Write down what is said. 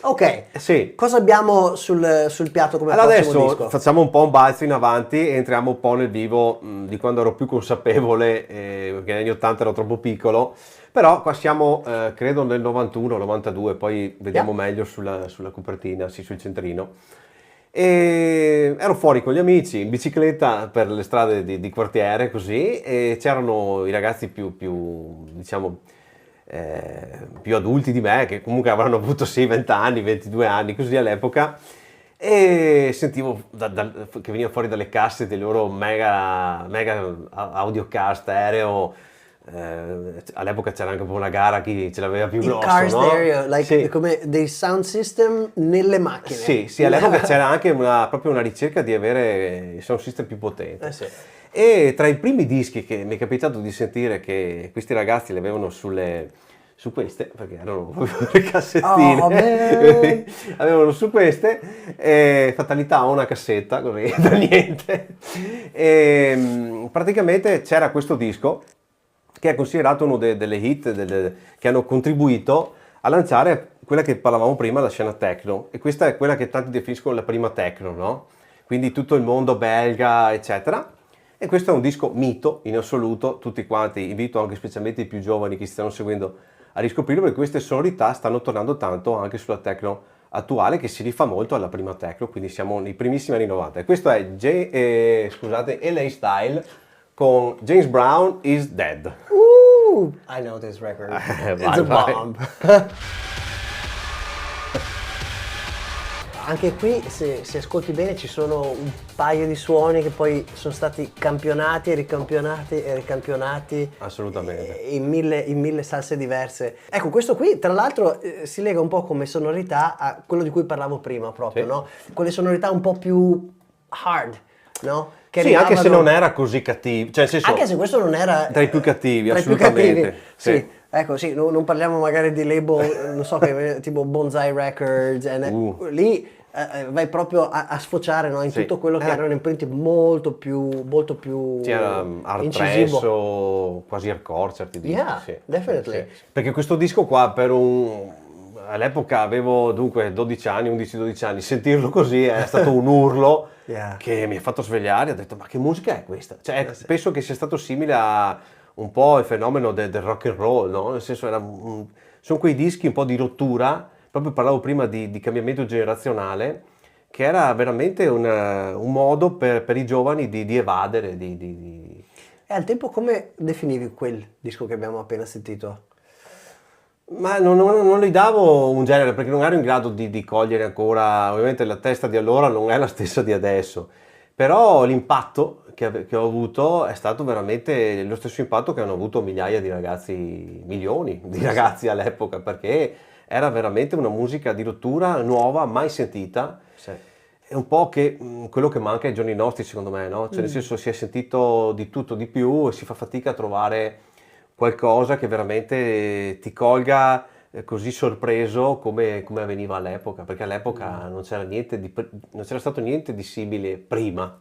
Ok, Sì. cosa abbiamo sul piatto come Allora prossimo adesso disco? facciamo un po' un balzo in avanti e entriamo un po' nel vivo di quando ero più consapevole, perché negli anni 80 ero troppo piccolo, però qua siamo credo nel 91, 92, poi vediamo Yeah. meglio sulla copertina, sì, sul centrino. E ero fuori con gli amici in bicicletta per le strade di quartiere così e c'erano i ragazzi diciamo, più adulti di me che comunque avranno avuto sì 20 anni, 22 anni così all'epoca e sentivo che veniva fuori dalle casse dei loro mega audiocast stereo. All'epoca c'era anche un po' una gara chi ce l'aveva più I grosso, car no? stereo, like, Sì. come dei sound system nelle macchine. Sì, sì, all'epoca c'era anche proprio una ricerca di avere il sound system più potente. Sì. E tra i primi dischi che mi è capitato di sentire che questi ragazzi li avevano su queste, perché erano proprio le Oh cassettine, man! avevano su queste, fatalità ho una cassetta, così, da niente. Praticamente c'era questo disco che è considerato uno delle hit che hanno contribuito a lanciare quella che parlavamo prima, la scena techno, e questa è quella che tanti definiscono la prima techno, no? Quindi tutto il mondo belga, eccetera. E questo è un disco mito in assoluto, tutti quanti, invito anche specialmente i più giovani che stanno seguendo a riscoprirlo, perché queste sonorità stanno tornando tanto anche sulla techno attuale, che si rifà molto alla prima techno, quindi siamo nei primissimi anni 90. E questo è scusate, LA Style con James Brown is Dead. I know this record. It's Vai, a vai. bomb. Anche qui, se ascolti bene, ci sono un paio di suoni che poi sono stati campionati e ricampionati e ricampionati Assolutamente. in mille salse diverse. Ecco, questo qui, tra l'altro, si lega un po' come sonorità a quello di cui parlavo prima, proprio, Sì. no? Quelle sonorità un po' più hard, no? Che Sì, anche se arrivavano- non era così cattivo, cioè nel senso, Anche se questo non era tra i più cattivi, tra i più assolutamente. cattivi, Sì. sì. Ecco, sì, non parliamo magari di label, non so, tipo Bonsai Records, lì vai proprio a sfociare, no, in Sì. tutto quello che erano imprinti molto più C'era hard incisivo. thrash o quasi hardcore certi dischi, Yeah, sì. definitely. Sì. Perché questo disco qua all'epoca avevo dunque 12 anni, 11-12 anni, sentirlo così è stato un urlo Yeah. che mi ha fatto svegliare, ho detto ma che musica è questa? Cioè, penso che sia stato simile a un po' il fenomeno del rock and roll, no? Nel senso sono quei dischi un po' di rottura, proprio parlavo prima di cambiamento generazionale, che era veramente un modo per i giovani di evadere, E al tempo come definivi quel disco che abbiamo appena sentito? Ma non gli davo un genere perché non ero in grado di cogliere ancora, ovviamente la testa di allora non è la stessa di adesso, però l'impatto che ho avuto è stato veramente lo stesso impatto che hanno avuto migliaia di ragazzi, milioni di ragazzi all'epoca, perché era veramente una musica di rottura nuova, mai sentita. Sì. È un po' quello che manca ai giorni nostri, secondo me, no? Cioè, nel senso, si è sentito di tutto di più e si fa fatica a trovare qualcosa che veramente ti colga così sorpreso come avveniva all'epoca, perché all'epoca non c'era stato niente di simile prima.